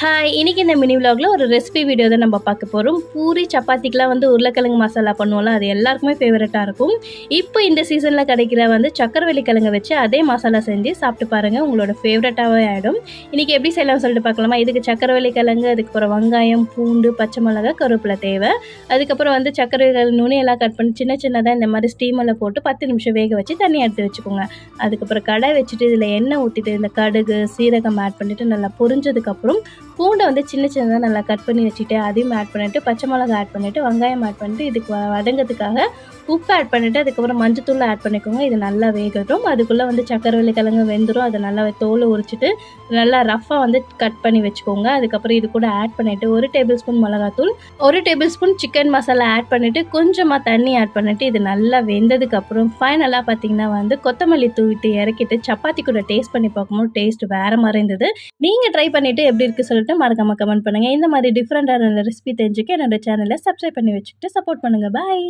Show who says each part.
Speaker 1: Hi! இன்னைக்கு இந்த mini விலாக்ல ஒரு ரெசிபி வீடியோ தான் நம்ம பார்க்க போறோம். பூரி, சப்பாத்திக்குலாம் உருளைக்கிழங்கு மசாலா பண்ணுவோம்ல, அது எல்லாருக்குமே ஃபேவரட்டா இருக்கும். இப்போ இந்த சீசன்ல கிடைக்கிற சக்கரவள்ளி கிழங்க வச்சு அதே மசாலா செஞ்சு சாப்பிட்டு பாருங்க. உங்களோட ஃபேவரட்டாவே ஆயிடும். இன்னைக்கு எப்படி செய்யலாம்னு சொல்லிட்டு பார்க்கலாமா? இதுக்கு சக்கரவள்ளி கிழங்கு, அதுக்கப்புறம் வெங்காயம், பூண்டு, பச்சை மிளகாய், கருவேப்பிலை தேவை. அதுக்கப்புறம் சக்கரவள்ளி நுனியெல்லாம் கட் பண்ணி சின்ன சின்னதா இந்த மாதிரி ஸ்டீமர்ல போட்டு 10 நிமிஷம் வேக வச்சு தண்ணி எடுத்து வச்சுக்கோங்க. அதுக்கப்புறம் கடாய் வச்சுட்டு இதில் எண்ணெய் ஊற்றிட்டு இந்த கடுகு, சீரகம் ஆட் பண்ணிட்டு நல்லா பொரிஞ்சதுக்கப்புறம் பூண்டை சின்ன சின்னதாக நல்லா கட் பண்ணி வச்சுட்டு அதையும் ஆட் பண்ணிவிட்டு பச்சை மிளகா ஆட் பண்ணிவிட்டு வெங்காயம் ஆட் பண்ணிட்டு இதுக்கு வதங்கிறதுக்காக உப்பு ஆட் பண்ணிவிட்டு அதுக்கப்புறம் மஞ்சத்தூள் ஆட் பண்ணிக்கோங்க. இது நல்லா வேகட்டும். அதுக்குள்ளே சக்கரவள்ளி கிழங்கு வெந்துடும். அதை நல்லா தோலை உரிச்சிட்டு நல்லா ரஃப்பாக கட் பண்ணி வச்சுக்கோங்க. அதுக்கப்புறம் இது கூட ஆட் பண்ணிவிட்டு 1 டேபிள் ஸ்பூன் மிளகாத்தூள், 1 table spoon chicken masala add பண்ணிவிட்டு கொஞ்சமாக தண்ணி ஆட் பண்ணிவிட்டு இது நல்லா வெந்ததுக்கப்புறம் ஃபைனலாக பார்த்தீங்கன்னா கொத்தமல்லி தூவிட்டு இறக்கிட்டு சப்பாத்தி கூட டேஸ்ட் பண்ணி பார்க்கும்போது டேஸ்ட் வேறு மாதிரி இருந்தது. நீங்கள் ட்ரை பண்ணிவிட்டு எப்படி இருக்குது சொல்லிட்டு மறக்காம கமெண்ட் பண்ணுங்கள். இந்த மாதிரி டிஃப்ரெண்டான ரெசிபி தெரிஞ்சுக்க என்னோட சேனலை சப்ஸ்கிரைப் பண்ணி வச்சுக்கிட்டு சப்போர்ட் பண்ணுங்கள். பாய்.